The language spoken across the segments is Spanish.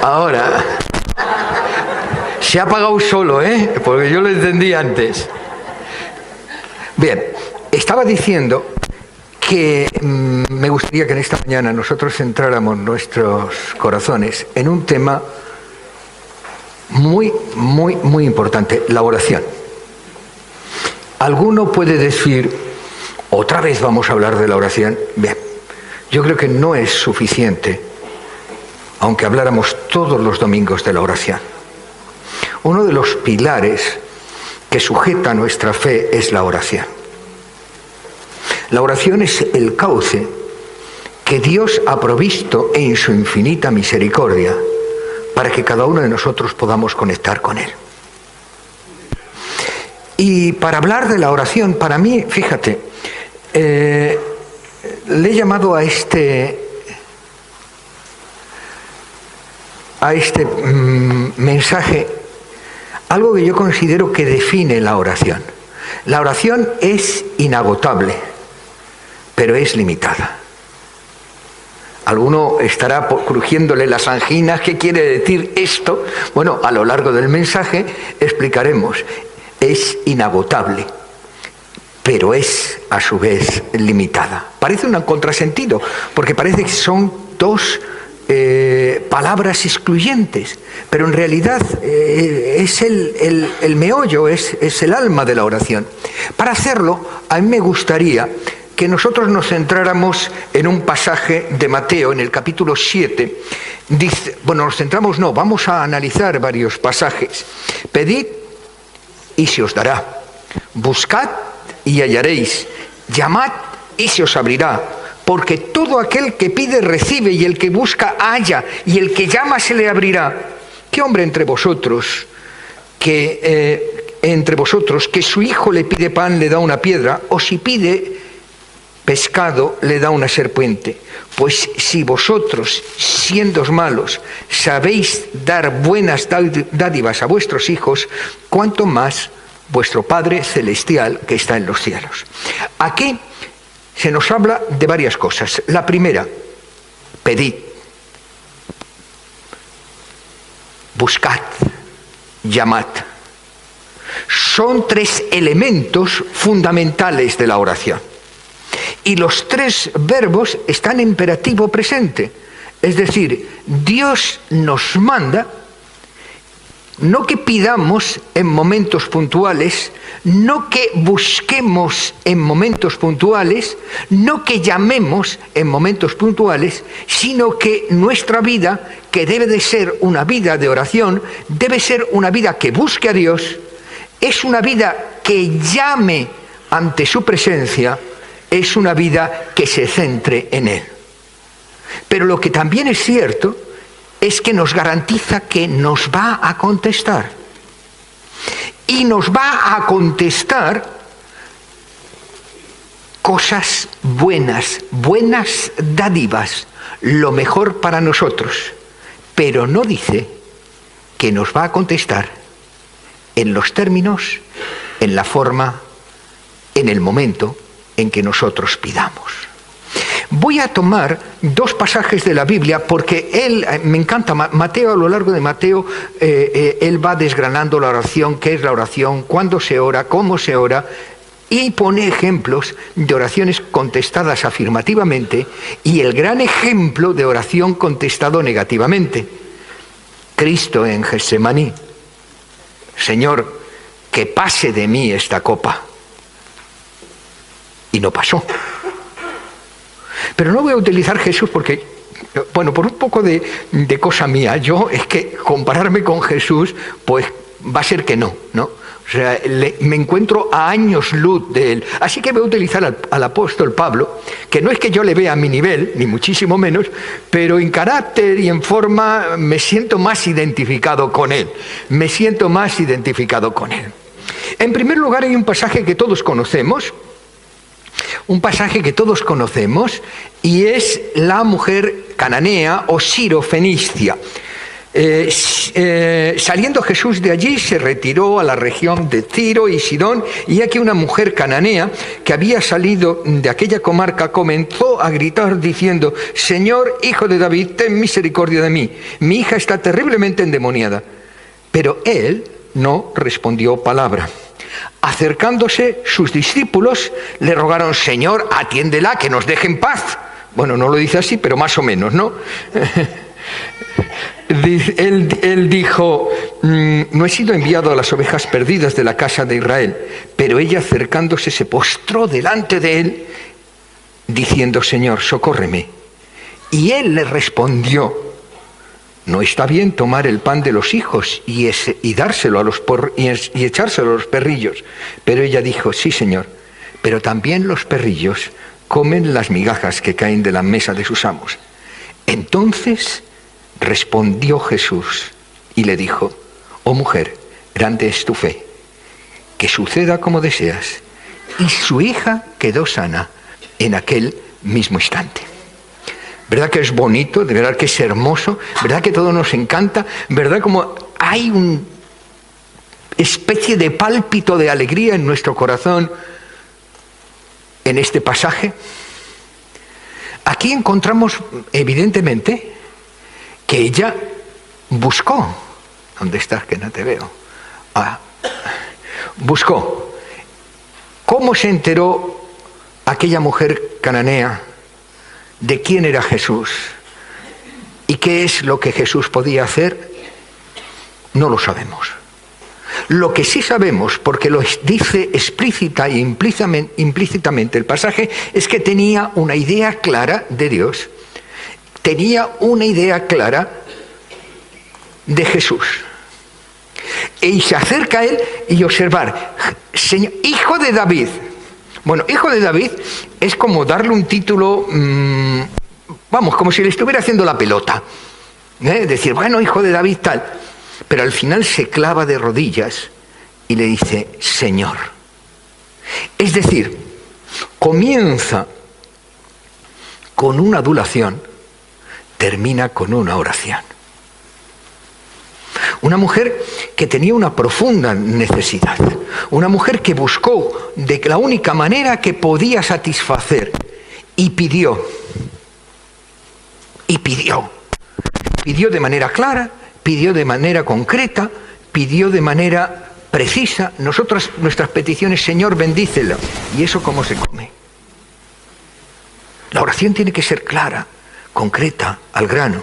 Ahora, se ha apagado solo, porque yo lo entendí antes. Bien, estaba diciendo que me gustaría que en esta mañana nosotros centráramos nuestros corazones en un tema muy, muy, muy importante, la oración. Alguno puede decir, otra vez vamos a hablar de la oración. Bien, yo creo que no es suficiente, aunque habláramos todos los domingos de la oración. Uno de los pilares que sujeta nuestra fe es la oración. La oración es el cauce que Dios ha provisto en su infinita misericordia para que cada uno de nosotros podamos conectar con Él. Y para hablar de la oración, para mí, fíjate, le he llamado a este mensaje algo que yo considero que define la oración. La oración es inagotable, pero es limitada. Alguno estará crujiéndole las anginas. ¿Qué quiere decir esto? Bueno, a lo largo del mensaje explicaremos. Es inagotable, pero es a su vez limitada. Parece un contrasentido, porque parece que son dos palabras excluyentes, pero en realidad es el meollo, es el alma de la oración. Para hacerlo, a mí me gustaría que nosotros nos centráramos en un pasaje de Mateo, en el capítulo 7. Dice, bueno, vamos a analizar varios pasajes. Pedid y se os dará. Buscad y hallaréis. Llamad y se os abrirá. Porque todo aquel que pide recibe, y el que busca halla, y el que llama se le abrirá. ¿Qué hombre entre vosotros que su hijo le pide pan le da una piedra, o si pide pescado le da una serpiente? Pues si vosotros, siendo malos, sabéis dar buenas dádivas a vuestros hijos, cuánto más vuestro Padre Celestial que está en los cielos. Aquí se nos habla de varias cosas. La primera, pedid, buscad, llamad. Son tres elementos fundamentales de la oración. Y los tres verbos están en imperativo presente. Es decir, Dios nos manda, no que pidamos en momentos puntuales, no que busquemos en momentos puntuales, no que llamemos en momentos puntuales, sino que nuestra vida, que debe de ser una vida de oración, debe ser una vida que busque a Dios, es una vida que llame ante su presencia, es una vida que se centre en Él. Pero lo que también es cierto es que nos garantiza que nos va a contestar. Y nos va a contestar cosas buenas, buenas dádivas, lo mejor para nosotros. Pero no dice que nos va a contestar en los términos, en la forma, en el momento en que nosotros pidamos. Voy a tomar dos pasajes de la Biblia porque me encanta, Mateo, a lo largo de Mateo, él va desgranando la oración, qué es la oración, cuándo se ora, cómo se ora, y pone ejemplos de oraciones contestadas afirmativamente y el gran ejemplo de oración contestado negativamente. Cristo en Getsemaní: Señor, que pase de mí esta copa. Y no pasó. Pero no voy a utilizar Jesús porque, bueno, por un poco de cosa mía, es que compararme con Jesús, pues va a ser que no. O sea, me encuentro a años luz de él. Así que voy a utilizar al apóstol Pablo, que no es que yo le vea a mi nivel, ni muchísimo menos, pero en carácter y en forma me siento más identificado con él. En primer lugar, hay un pasaje que todos conocemos, y es la mujer cananea o sirofenicia. Saliendo Jesús de allí, se retiró a la región de Tiro y Sidón, y aquí una mujer cananea que había salido de aquella comarca comenzó a gritar diciendo: Señor, Hijo de David, ten misericordia de mí, mi hija está terriblemente endemoniada. Pero él no respondió palabra. Acercándose, sus discípulos le rogaron: Señor, atiéndela, que nos deje en paz. Bueno, no lo dice así, pero más o menos, ¿no? Él dijo: no he sido enviado a las ovejas perdidas de la casa de Israel. Pero ella, acercándose, se postró delante de él, diciendo: Señor, socórreme. Y él le respondió: no está bien tomar el pan de los hijos y dárselo y echárselo a los perrillos. Pero ella dijo: sí, Señor, pero también los perrillos comen las migajas que caen de la mesa de sus amos. Entonces respondió Jesús y le dijo: oh mujer, grande es tu fe, que suceda como deseas. Y su hija quedó sana en aquel mismo instante. ¿Verdad que es bonito? ¿De verdad que es hermoso? ¿Verdad que todo nos encanta? ¿Verdad como hay una especie de pálpito de alegría en nuestro corazón en este pasaje? Aquí encontramos evidentemente que ella buscó. ¿Dónde estás? Que no te veo. Buscó. ¿Cómo se enteró aquella mujer cananea de quién era Jesús y qué es lo que Jesús podía hacer? No lo sabemos. Lo que sí sabemos, porque lo dice explícita e implícitamente el pasaje, es que tenía una idea clara de Dios, tenía una idea clara de Jesús. Y se acerca a él y observar: Señor, Hijo de David. Bueno, Hijo de David es como darle un título, vamos, como si le estuviera haciendo la pelota. Decir: bueno, Hijo de David tal. Pero al final se clava de rodillas y le dice: Señor. Es decir, comienza con una adulación, termina con una oración. Una mujer que tenía una profunda necesidad, una mujer que buscó de la única manera que podía satisfacer y pidió de manera clara, pidió de manera concreta, pidió de manera precisa. Nuestras peticiones: Señor, bendícelo. ¿Y eso cómo se come? La oración tiene que ser clara, concreta, al grano.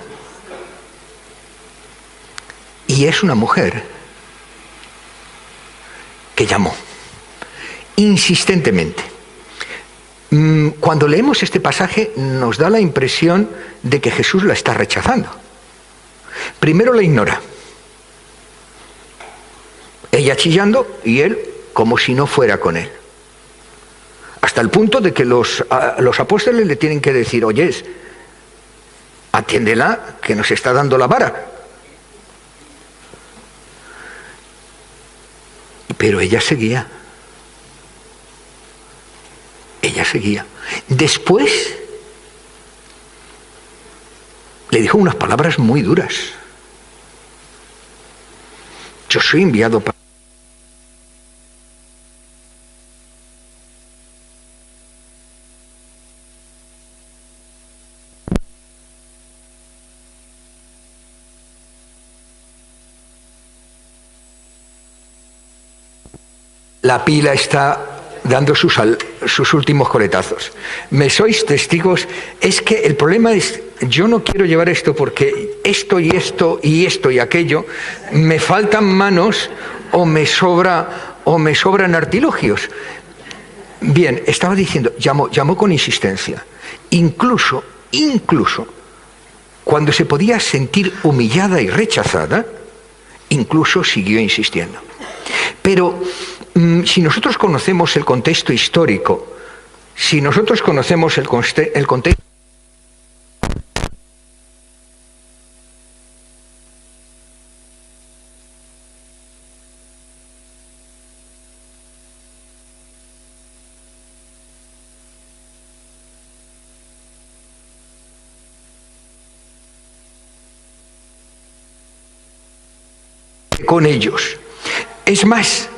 Y es una mujer que llamó insistentemente. Cuando leemos este pasaje nos da la impresión de que Jesús la está rechazando. Primero la ignora. Ella chillando y él como si no fuera con él. Hasta el punto de que los apóstoles le tienen que decir: oyes, atiéndela, que nos está dando la vara. Pero ella seguía. Ella seguía. Después le dijo unas palabras muy duras. Yo soy enviado para... La pila está dando sus últimos coletazos. Me sois testigos. Es que el problema es: yo no quiero llevar esto porque esto y esto y esto y aquello, me faltan manos o me sobran artilugios. Bien, estaba diciendo, llamó con insistencia. Incluso, cuando se podía sentir humillada y rechazada, incluso siguió insistiendo. Pero si nosotros conocemos el contexto histórico, si nosotros conocemos el contexto... con ellos. Es más,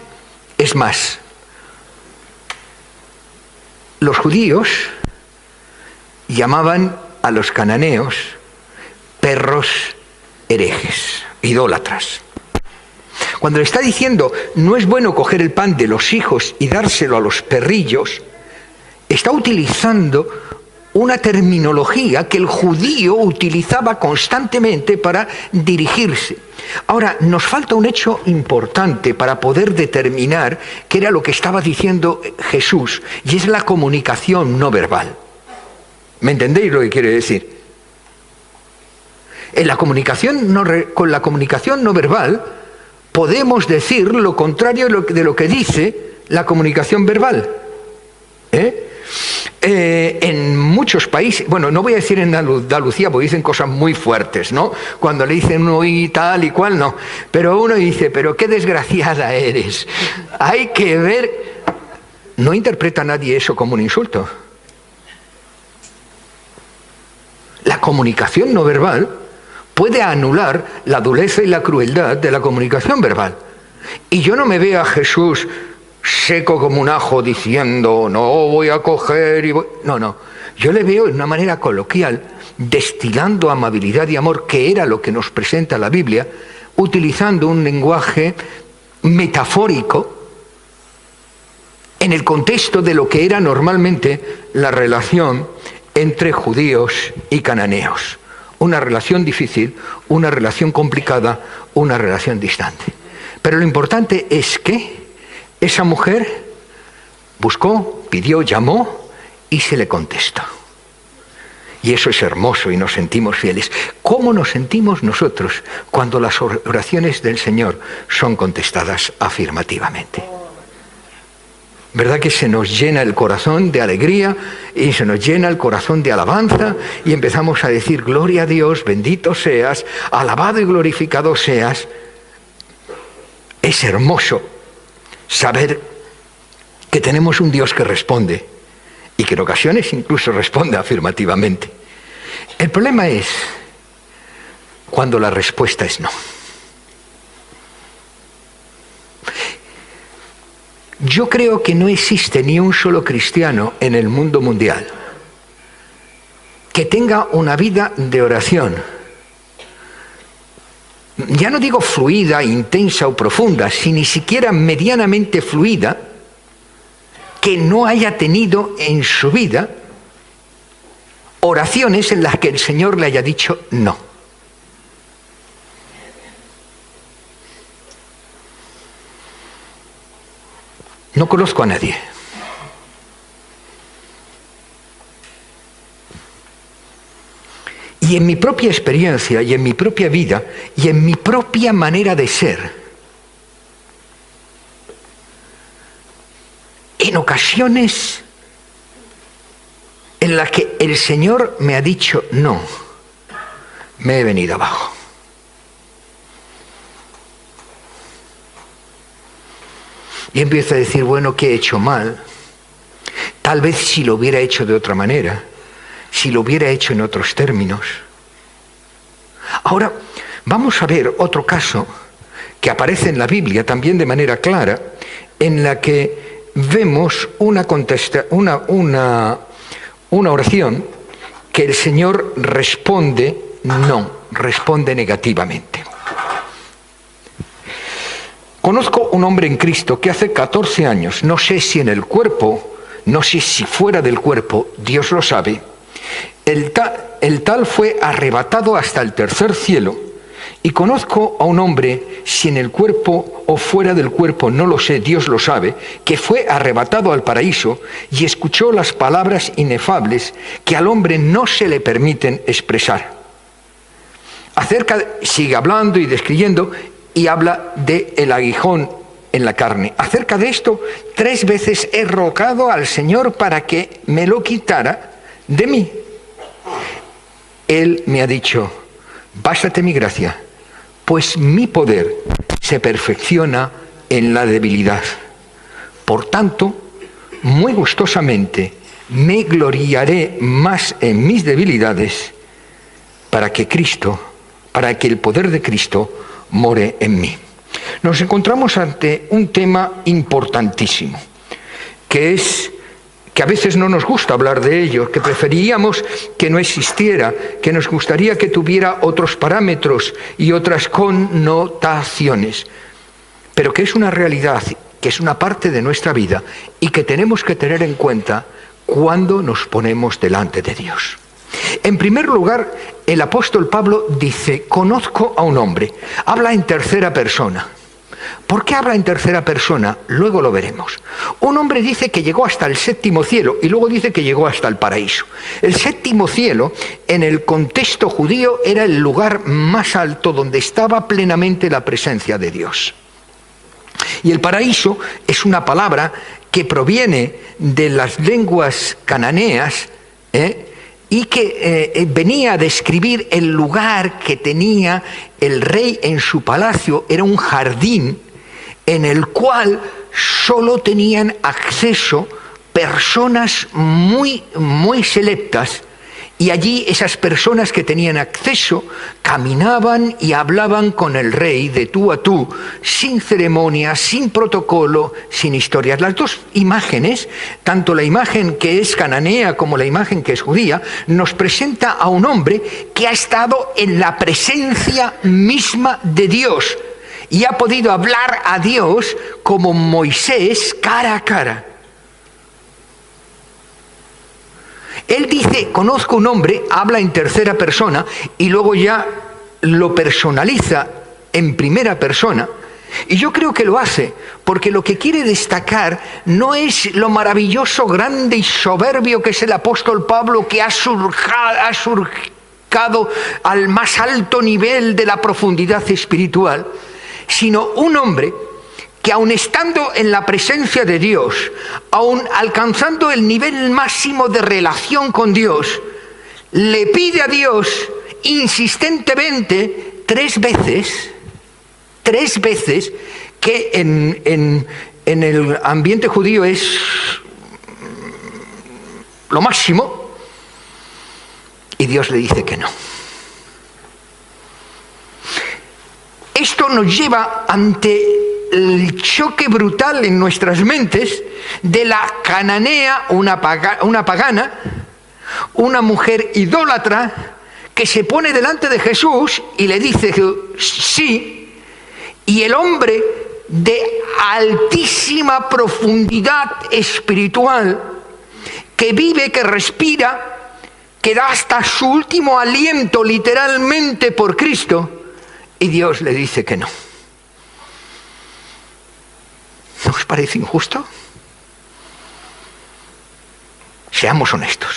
los judíos llamaban a los cananeos perros herejes, idólatras. Cuando le está diciendo no es bueno coger el pan de los hijos y dárselo a los perrillos, está utilizando una terminología que el judío utilizaba constantemente para dirigirse. Ahora, nos falta un hecho importante para poder determinar qué era lo que estaba diciendo Jesús, y es la comunicación no verbal. ¿Me entendéis lo que quiere decir? Con la comunicación no verbal podemos decir lo contrario de lo que dice la comunicación verbal. En muchos países, bueno, no voy a decir en Andalucía porque dicen cosas muy fuertes, ¿no? Cuando le dicen uno y tal y cual, no. Pero uno dice, pero qué desgraciada eres. Hay que ver. No interpreta nadie eso como un insulto. La comunicación no verbal puede anular la dureza y la crueldad de la comunicación verbal. Y yo no me veo a Jesús seco como un ajo diciendo, no voy a coger y voy... No. Yo le veo de una manera coloquial, destilando amabilidad y amor, que era lo que nos presenta la Biblia, utilizando un lenguaje metafórico en el contexto de lo que era normalmente la relación entre judíos y cananeos. Una relación difícil, una relación complicada, una relación distante. Pero lo importante es que esa mujer buscó, pidió, llamó y se le contestó. Y eso es hermoso y nos sentimos fieles. ¿Cómo nos sentimos nosotros cuando las oraciones del Señor son contestadas afirmativamente? ¿Verdad que se nos llena el corazón de alegría y se nos llena el corazón de alabanza y empezamos a decir, gloria a Dios, bendito seas, alabado y glorificado seas? Es hermoso saber que tenemos un Dios que responde y que en ocasiones incluso responde afirmativamente. El problema es cuando la respuesta es no. Yo creo que no existe ni un solo cristiano en el mundo mundial que tenga una vida de oración, ya no digo fluida, intensa o profunda, si ni siquiera medianamente fluida, que no haya tenido en su vida oraciones en las que el Señor le haya dicho no. No conozco a nadie. Y en mi propia experiencia, y en mi propia vida, y en mi propia manera de ser, en ocasiones en las que el Señor me ha dicho no, me he venido abajo. Y empiezo a decir, bueno, ¿qué he hecho mal? Tal vez si lo hubiera hecho de otra manera, si lo hubiera hecho en otros términos. Ahora, vamos a ver otro caso que aparece en la Biblia también de manera clara, en la que vemos una oración que el Señor responde no, responde negativamente. Conozco un hombre en Cristo que hace 14 años, no sé si en el cuerpo, no sé si fuera del cuerpo, Dios lo sabe, el tal fue arrebatado hasta el tercer cielo, y conozco a un hombre, si en el cuerpo o fuera del cuerpo, no lo sé, Dios lo sabe, que fue arrebatado al paraíso y escuchó las palabras inefables que al hombre no se le permiten expresar. Sigue hablando y describiendo, y habla del aguijón en la carne. Acerca de esto, 3 veces he rogado al Señor para que me lo quitara de mí. Él me ha dicho, bástate mi gracia, pues mi poder se perfecciona en la debilidad. Por tanto, muy gustosamente me gloriaré más en mis debilidades para que el poder de Cristo more en mí. nos encontramos ante un tema importantísimo, que es que a veces no nos gusta hablar de ello, que preferiríamos que no existiera, que nos gustaría que tuviera otros parámetros y otras connotaciones, pero que es una realidad, que es una parte de nuestra vida y que tenemos que tener en cuenta cuando nos ponemos delante de Dios. En primer lugar, el apóstol Pablo dice, conozco a un hombre. Habla en tercera persona. ¿Por qué habla en tercera persona? Luego lo veremos. Un hombre dice que llegó hasta el séptimo cielo y luego dice que llegó hasta el paraíso. El séptimo cielo, en el contexto judío, era el lugar más alto donde estaba plenamente la presencia de Dios. Y el paraíso es una palabra que proviene de las lenguas cananeas, y que venía a describir el lugar que tenía el rey en su palacio. Era un jardín en el cual solo tenían acceso personas muy, muy selectas, y allí esas personas que tenían acceso caminaban y hablaban con el rey de tú a tú, sin ceremonia, sin protocolo, sin historias. Las dos imágenes, tanto la imagen que es cananea como la imagen que es judía, nos presenta a un hombre que ha estado en la presencia misma de Dios y ha podido hablar a Dios como Moisés cara a cara. Él dice, conozco un hombre, habla en tercera persona y luego ya lo personaliza en primera persona. Y yo creo que lo hace porque lo que quiere destacar no es lo maravilloso, grande y soberbio que es el apóstol Pablo, que ha surcado al más alto nivel de la profundidad espiritual, sino un hombre que aun estando en la presencia de Dios, aun alcanzando el nivel máximo de relación con Dios, le pide a Dios insistentemente tres veces, que en el ambiente judío es lo máximo, y Dios le dice que no. Esto nos lleva ante el choque brutal en nuestras mentes de la cananea, una pagana, una mujer idólatra que se pone delante de Jesús y le dice sí, y el hombre de altísima profundidad espiritual, que vive, que respira, que da hasta su último aliento literalmente por Cristo, y Dios le dice que no. ¿No os parece injusto? Seamos honestos.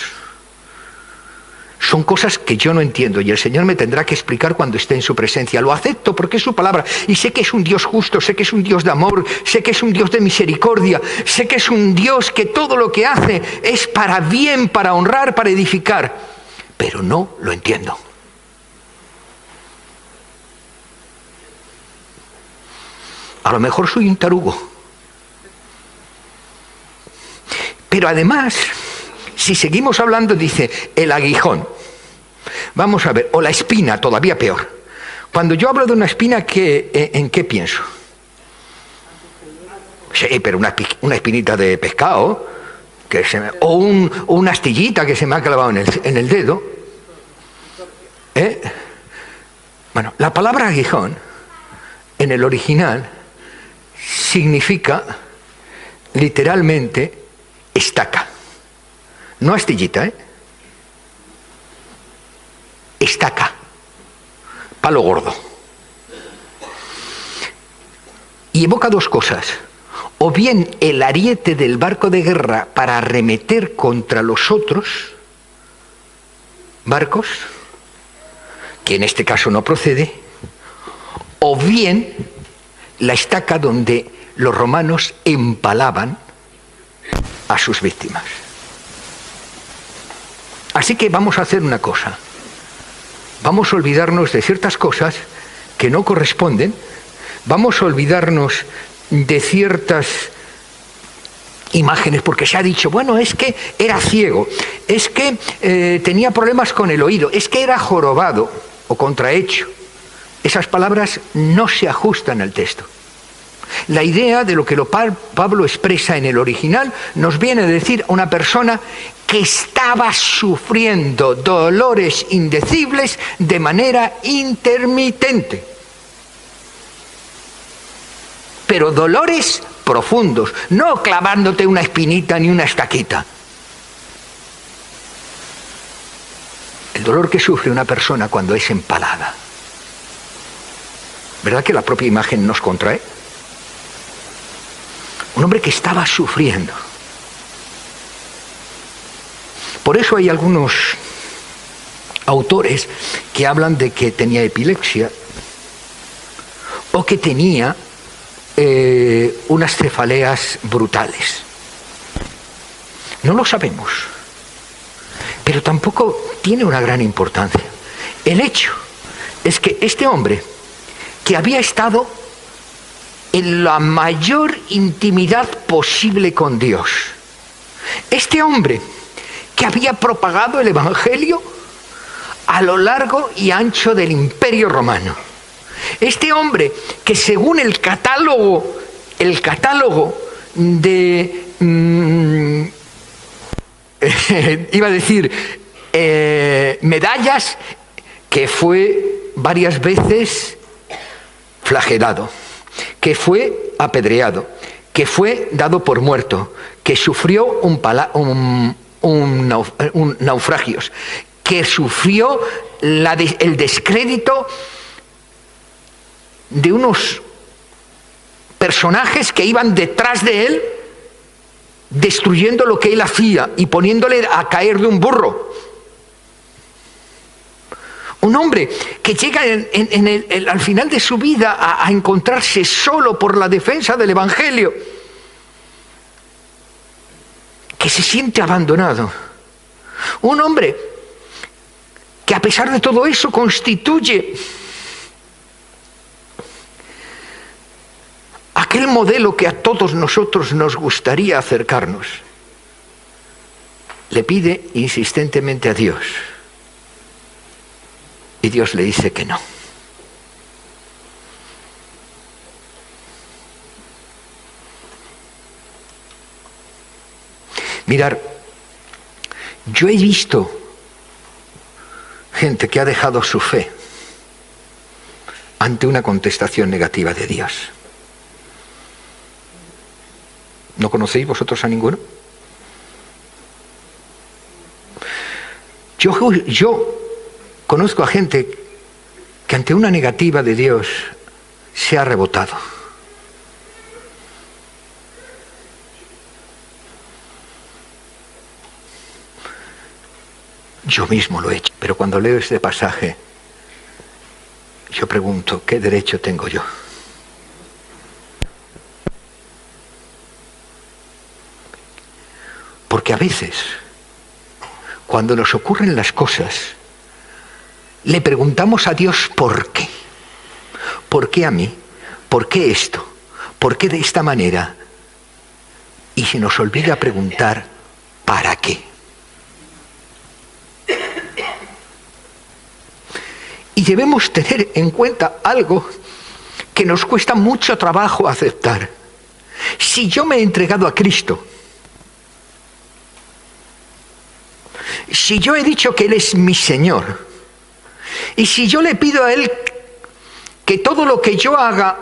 Son cosas que yo no entiendo y el Señor me tendrá que explicar cuando esté en su presencia. Lo acepto porque es su palabra y sé que es un Dios justo, sé que es un Dios de amor, sé que es un Dios de misericordia, sé que es un Dios que todo lo que hace es para bien, para honrar, para edificar. Pero no lo entiendo. A lo mejor soy un tarugo. Pero además, si seguimos hablando, dice el aguijón. Vamos a ver, o la espina, todavía peor. Cuando yo hablo de una espina, ¿en qué pienso? Sí, pero una espinita de pescado, o una astillita que se me ha clavado en el dedo. Bueno, la palabra aguijón, en el original, significa literalmente estaca. No astillita, estaca. Palo gordo. Y evoca dos cosas. O bien el ariete del barco de guerra para arremeter contra los otros barcos, que en este caso no procede, o bien la estaca donde los romanos empalaban a sus víctimas. Así que vamos a hacer una cosa. Vamos a olvidarnos de ciertas cosas que no corresponden. Vamos a olvidarnos de ciertas imágenes, porque se ha dicho, bueno, es que era ciego, es que tenía problemas con el oído, es que era jorobado o contrahecho. Esas palabras no se ajustan al texto. La idea de lo que Pablo expresa en el original nos viene a decir una persona que estaba sufriendo dolores indecibles de manera intermitente. Pero dolores profundos, no clavándote una espinita ni una estaquita. El dolor que sufre una persona cuando es empalada. ¿Verdad que la propia imagen nos contrae? Un hombre que estaba sufriendo. Por eso hay algunos autores que hablan de que tenía epilepsia o que tenía unas cefaleas brutales. No lo sabemos, pero tampoco tiene una gran importancia. El hecho es que este hombre, que había estado en la mayor intimidad posible con Dios, este hombre que había propagado el Evangelio a lo largo y ancho del Imperio Romano, este hombre que según el catálogo de iba a decir medallas, que fue varias veces flagelado, que fue apedreado, que fue dado por muerto, que sufrió naufragios, que sufrió el descrédito de unos personajes que iban detrás de él, destruyendo lo que él hacía y poniéndole a caer de un burro. Un hombre que llega al final de su vida a encontrarse solo por la defensa del Evangelio, que se siente abandonado. Un hombre que a pesar de todo eso constituye aquel modelo que a todos nosotros nos gustaría acercarnos. Le pide insistentemente a Dios. Y Dios le dice que no. Mirar, yo he visto gente que ha dejado su fe ante una contestación negativa de Dios. ¿No conocéis vosotros a ninguno? Yo conozco a gente que ante una negativa de Dios se ha rebotado. Yo mismo lo he hecho, pero cuando leo este pasaje, yo pregunto, ¿qué derecho tengo yo? Porque a veces, cuando nos ocurren las cosas, le preguntamos a Dios ¿por qué? ¿Por qué a mí? ¿Por qué esto? ¿Por qué de esta manera? Y se nos olvida preguntar ¿para qué? Y debemos tener en cuenta algo que nos cuesta mucho trabajo aceptar. Si yo me he entregado a Cristo, si yo he dicho que Él es mi Señor, y si yo le pido a Él que todo lo que yo haga,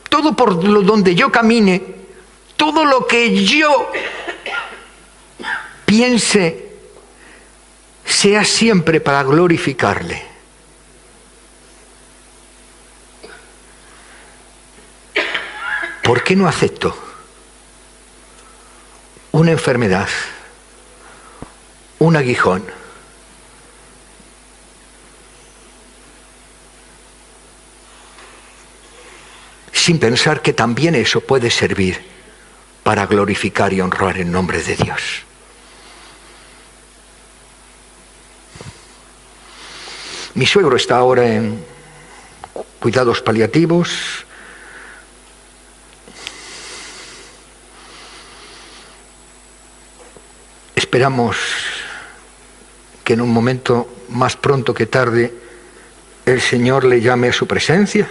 todo por donde yo camine, todo lo que yo piense, sea siempre para glorificarle. ¿Por qué no acepto una enfermedad, un aguijón, sin pensar que también eso puede servir para glorificar y honrar el nombre de Dios? Mi suegro está ahora en cuidados paliativos. Esperamos que en un momento más pronto que tarde el Señor le llame a su presencia.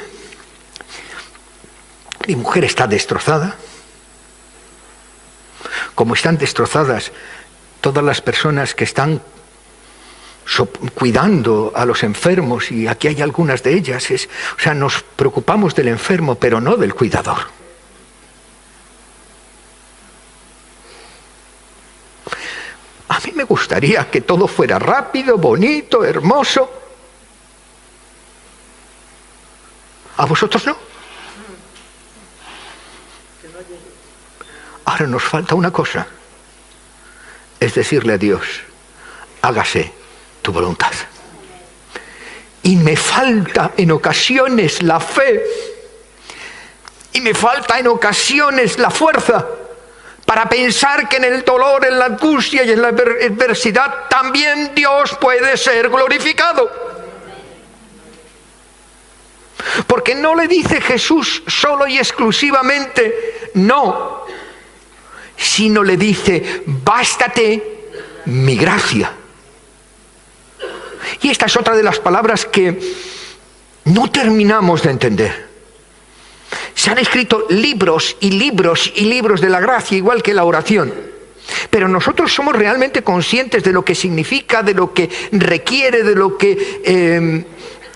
Mi mujer está destrozada, como están destrozadas todas las personas que están cuidando a los enfermos, y aquí hay algunas de ellas. O sea, nos preocupamos del enfermo, pero no del cuidador. A mí me gustaría que todo fuera rápido, bonito, hermoso. ¿A vosotros no? Ahora nos falta una cosa, es decirle a Dios, hágase tu voluntad. Y me falta en ocasiones la fe, y me falta en ocasiones la fuerza para pensar que en el dolor, en la angustia y en la adversidad también Dios puede ser glorificado. Porque no le dice Jesús solo y exclusivamente no, sino le dice, bástate mi gracia. Y esta es otra de las palabras que no terminamos de entender. Se han escrito libros y libros y libros de la gracia, igual que la oración. Pero nosotros somos realmente conscientes de lo que significa, de lo que requiere, de lo que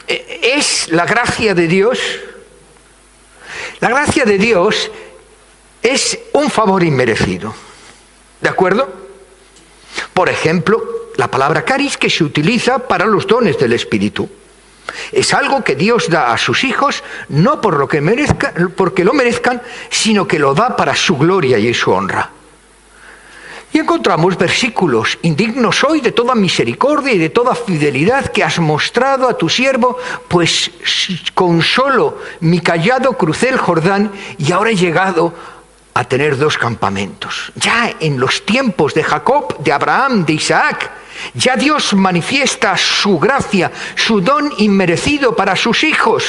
es la gracia de Dios. La gracia de Dios es un favor inmerecido. ¿De acuerdo? Por ejemplo, la palabra caris, que se utiliza para los dones del Espíritu. Es algo que Dios da a sus hijos, no por lo que porque lo merezcan, sino que lo da para su gloria y su honra. Y encontramos versículos: indigno soy de toda misericordia y de toda fidelidad que has mostrado a tu siervo, pues con solo mi cayado crucé el Jordán y ahora he llegado a tener 2 campamentos. Ya en los tiempos de Jacob, de Abraham, de Isaac, ya Dios manifiesta su gracia, su don inmerecido para sus hijos.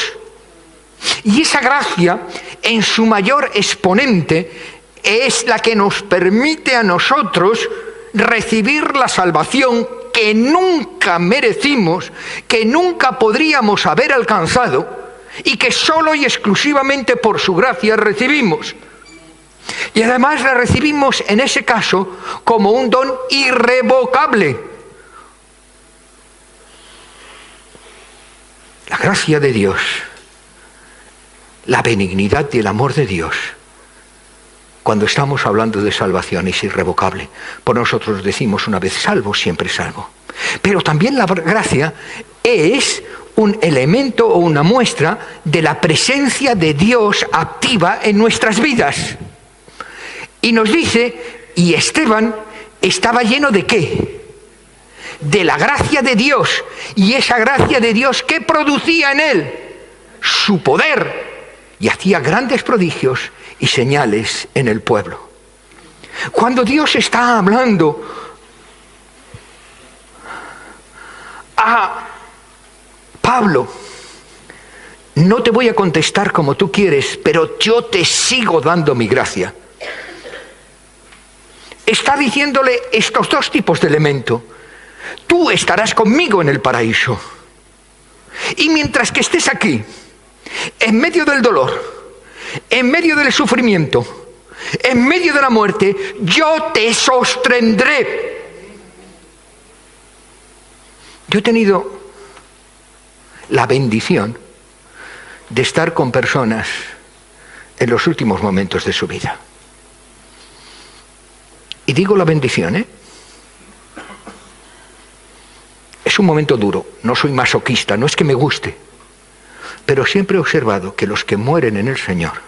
Y esa gracia, en su mayor exponente, es la que nos permite a nosotros recibir la salvación que nunca merecimos, que nunca podríamos haber alcanzado, y que solo y exclusivamente por su gracia recibimos. Y además la recibimos en ese caso como un don irrevocable. La gracia de Dios, la benignidad y el amor de Dios, cuando estamos hablando de salvación, es irrevocable. Por nosotros decimos una vez salvo, siempre salvo. Pero también la gracia es un elemento o una muestra de la presencia de Dios activa en nuestras vidas. Y nos dice, y Esteban estaba lleno ¿de qué? De la gracia de Dios. Y esa gracia de Dios, ¿qué producía en él? Su poder. Y hacía grandes prodigios y señales en el pueblo. Cuando Dios está hablando a Pablo, no te voy a contestar como tú quieres, pero yo te sigo dando mi gracia. Está diciéndole estos 2 tipos de elemento. Tú estarás conmigo en el paraíso. Y mientras que estés aquí, en medio del dolor, en medio del sufrimiento, en medio de la muerte, yo te sostendré. Yo he tenido la bendición de estar con personas en los últimos momentos de su vida. Y digo la bendición, Es un momento duro, no soy masoquista, no es que me guste, pero siempre he observado que los que mueren en el Señor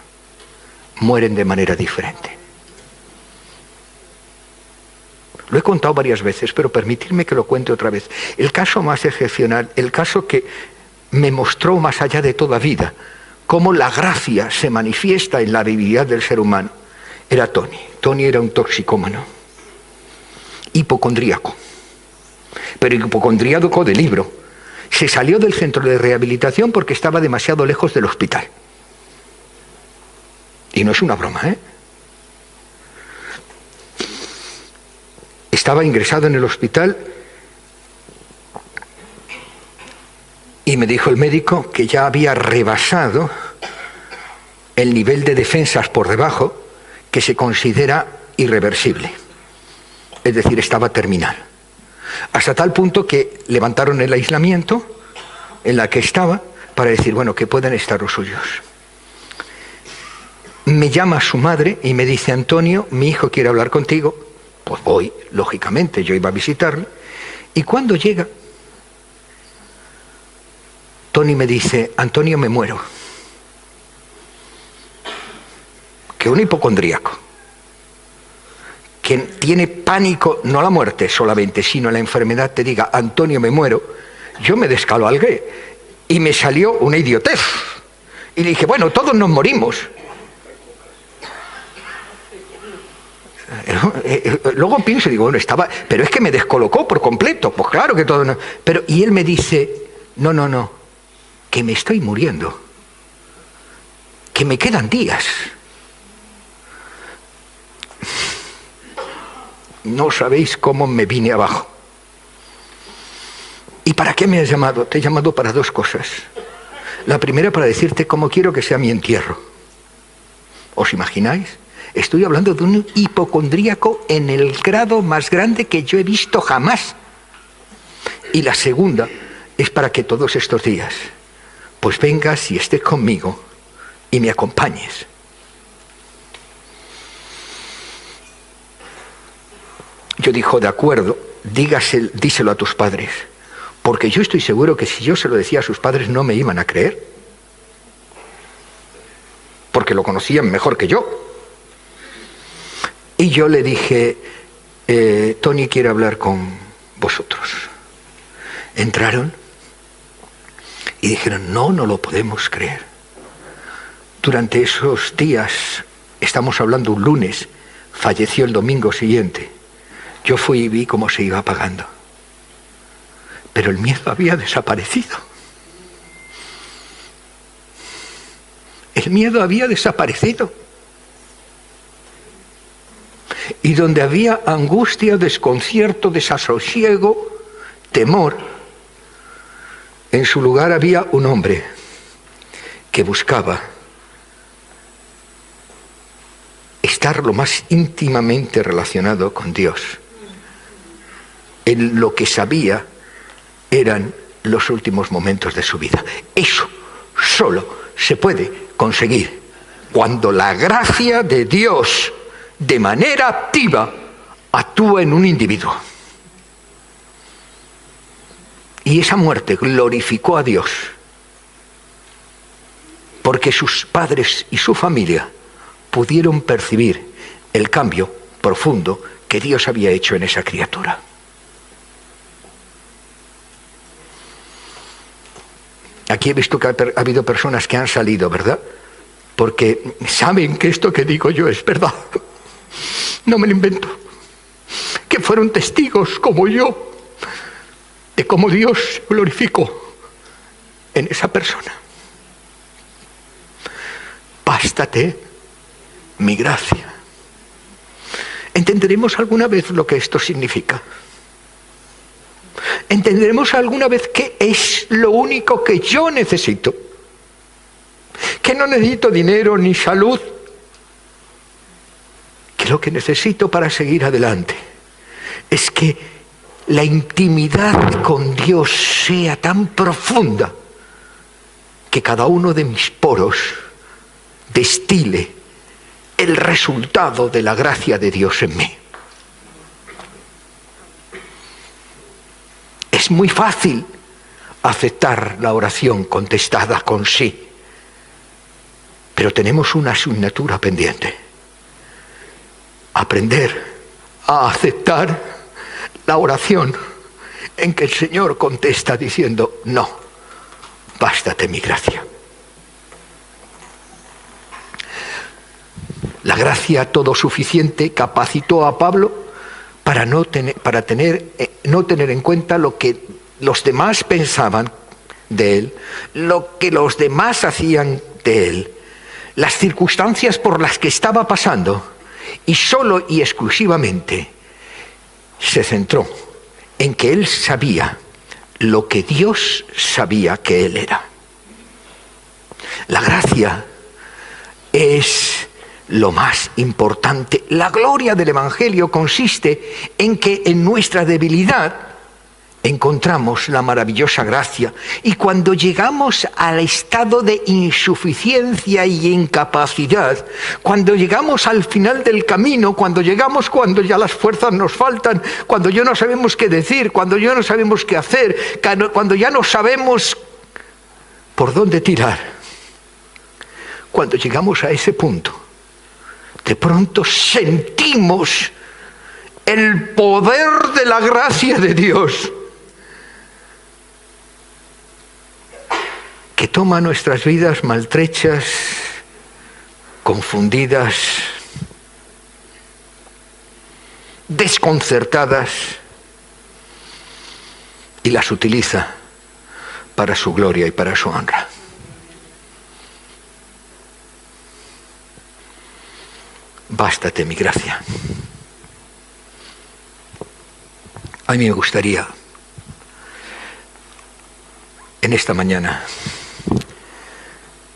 mueren de manera diferente. Lo he contado varias veces, pero permitidme que lo cuente otra vez. El caso más excepcional, el caso que me mostró más allá de toda vida, cómo la gracia se manifiesta en la debilidad del ser humano, era Tony. Tony era un toxicómano, hipocondríaco, pero hipocondríaco de libro. Se salió del centro de rehabilitación porque estaba demasiado lejos del hospital. Y no es una broma, Estaba ingresado en el hospital y me dijo el médico que ya había rebasado el nivel de defensas por debajo que se considera irreversible. Es decir, estaba terminal. Hasta tal punto que levantaron el aislamiento en la que estaba para decir, bueno, que pueden estar los suyos. Me llama su madre y me dice, Antonio, mi hijo quiere hablar contigo. Pues voy, lógicamente, yo iba a visitarle. Y cuando llega, Tony me dice, Antonio, me muero. Que un hipocondríaco, que tiene pánico, no a la muerte solamente, sino a la enfermedad, te diga, Antonio, me muero, yo me descabalgué y me salió una idiotez. Y le dije, bueno, todos nos morimos. Luego pienso y digo, bueno, estaba, pero es que me descolocó por completo, pues claro que todo no. Pero, y él me dice, no, que me estoy muriendo, que me quedan días. No sabéis cómo me vine abajo. ¿Y para qué me has llamado? Te he llamado para dos cosas. La primera, para decirte cómo quiero que sea mi entierro. ¿Os imagináis? Estoy hablando de un hipocondríaco en el grado más grande que yo he visto jamás. Y la segunda es para que todos estos días, pues vengas y estés conmigo y me acompañes. Yo dijo, de acuerdo, díselo a tus padres, porque yo estoy seguro que si yo se lo decía a sus padres no me iban a creer, porque lo conocían mejor que yo. Y yo le dije, Tony quiere hablar con vosotros. Entraron y dijeron, no lo podemos creer. Durante esos días, estamos hablando un lunes, falleció el domingo siguiente. Yo fui y vi cómo se iba apagando. Pero el miedo había desaparecido. El miedo había desaparecido. Y donde había angustia, desconcierto, desasosiego, temor, en su lugar había un hombre que buscaba estar lo más íntimamente relacionado con Dios. En lo que sabía eran los últimos momentos de su vida. Eso solo se puede conseguir cuando la gracia de Dios de manera activa actúa en un individuo. Y esa muerte glorificó a Dios, porque sus padres y su familia pudieron percibir el cambio profundo que Dios había hecho en esa criatura. Aquí he visto que ha habido personas que han salido, ¿verdad? Porque saben que esto que digo yo es verdad. No me lo invento. Que fueron testigos como yo de cómo Dios se glorificó en esa persona. Bástate mi gracia. ¿Entenderemos alguna vez lo que esto significa? ¿Entenderemos alguna vez qué es lo único que yo necesito? Que no necesito dinero ni salud. Que lo que necesito para seguir adelante es que la intimidad con Dios sea tan profunda que cada uno de mis poros destile el resultado de la gracia de Dios en mí. Es muy fácil aceptar la oración contestada con sí, pero tenemos una asignatura pendiente: aprender a aceptar la oración en que el Señor contesta diciendo, no, bástate mi gracia. La gracia todo suficiente capacitó a Pablo para no tener en cuenta lo que los demás pensaban de él, lo que los demás hacían de él, las circunstancias por las que estaba pasando, y solo y exclusivamente se centró en que él sabía lo que Dios sabía que él era. La gracia es lo más importante. La gloria del Evangelio consiste en que en nuestra debilidad encontramos la maravillosa gracia. Y cuando llegamos al estado de insuficiencia y incapacidad, cuando llegamos al final del camino, cuando ya las fuerzas nos faltan, cuando ya no sabemos qué decir, cuando ya no sabemos qué hacer, cuando ya no sabemos por dónde tirar, cuando llegamos a ese punto, de pronto sentimos el poder de la gracia de Dios, que toma nuestras vidas maltrechas, confundidas, desconcertadas, y las utiliza para su gloria y para su honra. Bástate mi gracia. A mí me gustaría, en esta mañana,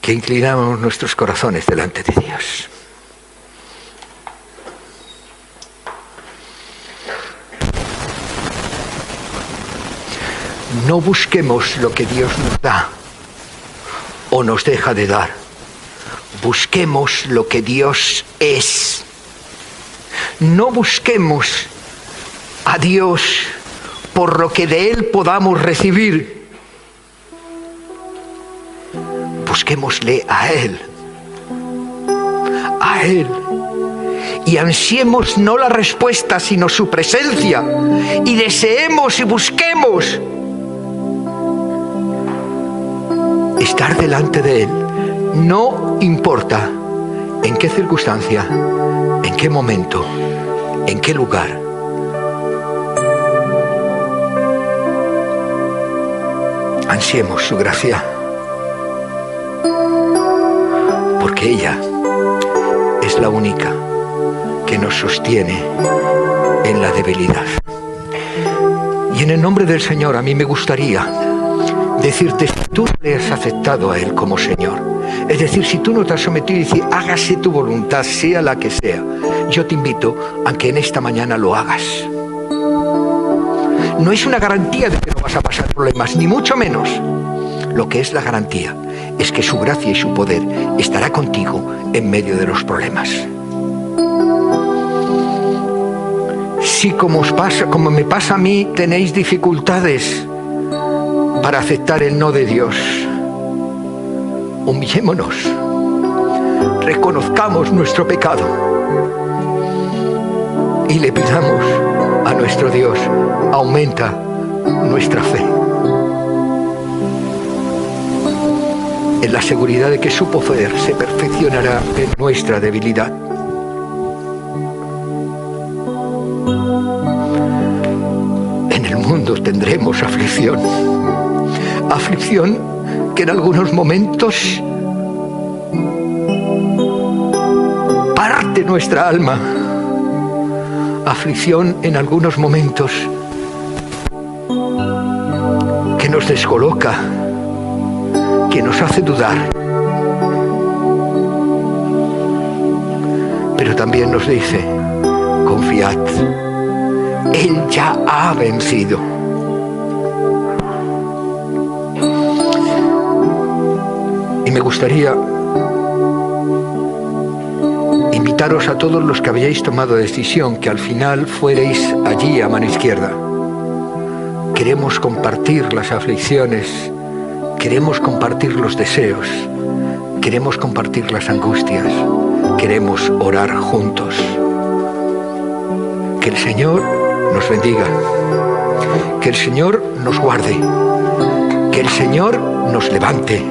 que inclinamos nuestros corazones delante de Dios. No busquemos lo que Dios nos da o nos deja de dar. Busquemos lo que Dios es. No busquemos a Dios por lo que de Él podamos recibir. Busquémosle a Él. A Él. Y ansiemos no la respuesta, sino su presencia. Y deseemos y busquemos estar delante de Él. No importa en qué circunstancia, en qué momento, en qué lugar. Ansiemos su gracia, porque ella es la única que nos sostiene en la debilidad. Y en el nombre del Señor, a mí me gustaría decirte, si tú no le has aceptado a Él como Señor, es decir, si tú no te has sometido y dices, hágase tu voluntad, sea la que sea, yo te invito a que en esta mañana lo hagas. No es una garantía de que no vas a pasar problemas, ni mucho menos. Lo que es la garantía es que su gracia y su poder estará contigo en medio de los problemas. Si como me pasa a mí, tenéis dificultades para aceptar el no de Dios, humillémonos, reconozcamos nuestro pecado y le pidamos a nuestro Dios, aumenta nuestra fe, en la seguridad de que su poder se perfeccionará en nuestra debilidad. En el mundo tendremos aflicción, aflicción que en algunos momentos parte nuestra alma, aflicción en algunos momentos que nos descoloca, que nos hace dudar, pero también nos dice, confiad, Él ya ha vencido. Y me gustaría invitaros a todos los que habíais tomado decisión que al final fuerais allí a mano izquierda. Queremos compartir las aflicciones, queremos compartir los deseos, queremos compartir las angustias, queremos orar juntos. Que el Señor nos bendiga, que el Señor nos guarde, que el Señor nos levante,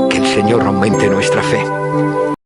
que el Señor aumente nuestra fe.